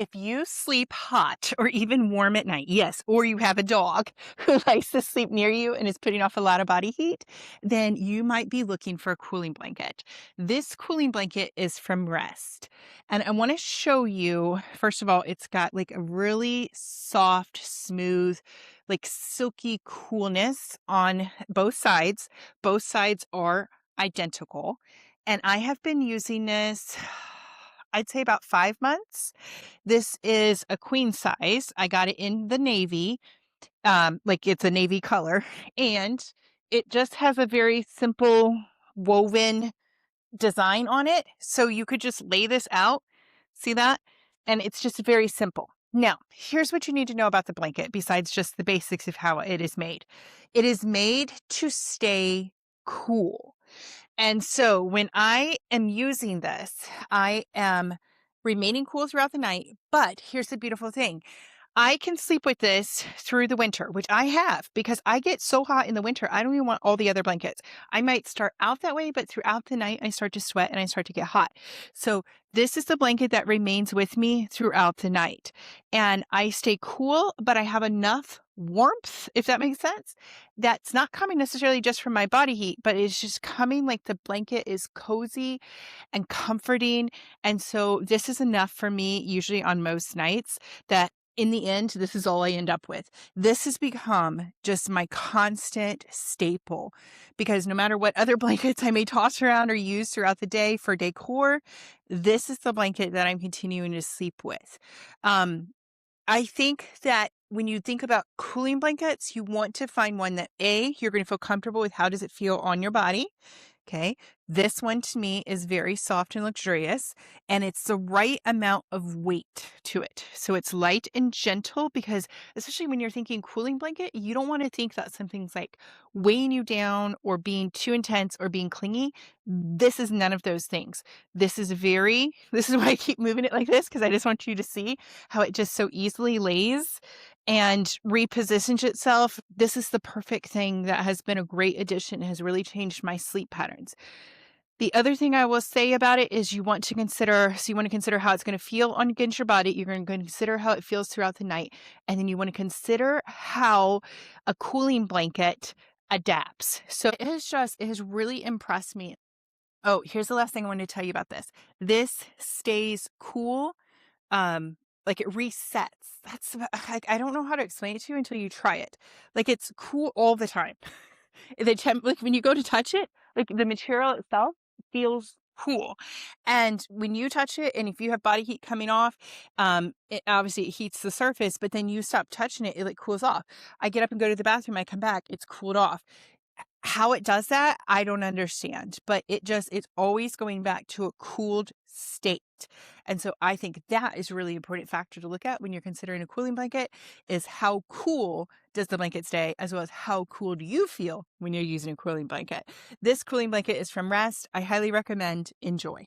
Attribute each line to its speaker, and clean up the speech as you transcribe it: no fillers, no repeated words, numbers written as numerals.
Speaker 1: If you sleep hot or even warm at night, yes, or you have a dog who likes to sleep near you and is putting off a lot of body heat, then you might be looking for a cooling blanket. This cooling blanket is from Rest. And I want to show you, first of all, it's got like a really soft, smooth, like silky coolness on both sides. Both sides are identical. And I have been using this, I'd say about 5 months. This is a queen size. I got it in the navy, like it's a navy color, and it just has a very simple woven design on it. So you could just lay this out. See that? And it's just very simple. Now, here's what you need to know about the blanket besides just the basics of how it is made. It is made to stay cool. And so when I am using this, I am remaining cool throughout the night. But here's the beautiful thing. I can sleep with this through the winter, which I have because I get so hot in the winter. I don't even want all the other blankets. I might start out that way, but throughout the night, I start to sweat and I start to get hot. So this is the blanket that remains with me throughout the night. And I stay cool, but I have enough warmth, if that makes sense. That's not coming necessarily just from my body heat, but it's just coming like the blanket is cozy and comforting. And so this is enough for me, usually on most nights, that in the end, this is all I end up with. This has become just my constant staple because no matter what other blankets I may toss around or use throughout the day for decor, this is the blanket that I'm continuing to sleep with. I think that when you think about cooling blankets, you want to find one that you're going to feel comfortable with. How does it feel on your body? Okay. This one to me is very soft and luxurious, and it's the right amount of weight to it. So it's light and gentle because, especially when you're thinking cooling blanket, you don't want to think that something's like weighing you down or being too intense or being clingy. This is none of those things. This is why I keep moving it like this because I just want you to see how it just so easily lays and repositions itself. This is the perfect thing that has been a great addition, has really changed my sleep patterns. The other thing I will say about it is you want to consider how it's going to feel on against your body. You're going to consider how it feels throughout the night. And then you want to consider how a cooling blanket adapts. So it has really impressed me. Oh, here's the last thing I wanted to tell you about this. This stays cool. Like it resets. I don't know how to explain it to you until you try it. Like it's cool all the time. Like when you go to touch it, like the material itself feels cool. And when you touch it, and if you have body heat coming off, it obviously it heats the surface, but then you stop touching it, it like cools off. I get up and go to the bathroom, I come back, it's cooled off. How it does that, I don't understand, but it's always going back to a cooled state. And so I think that is a really important factor to look at when you're considering a cooling blanket is how cool does the blanket stay, as well as how cool do you feel when you're using a cooling blanket. This cooling blanket is from Rest. I highly recommend. Enjoy.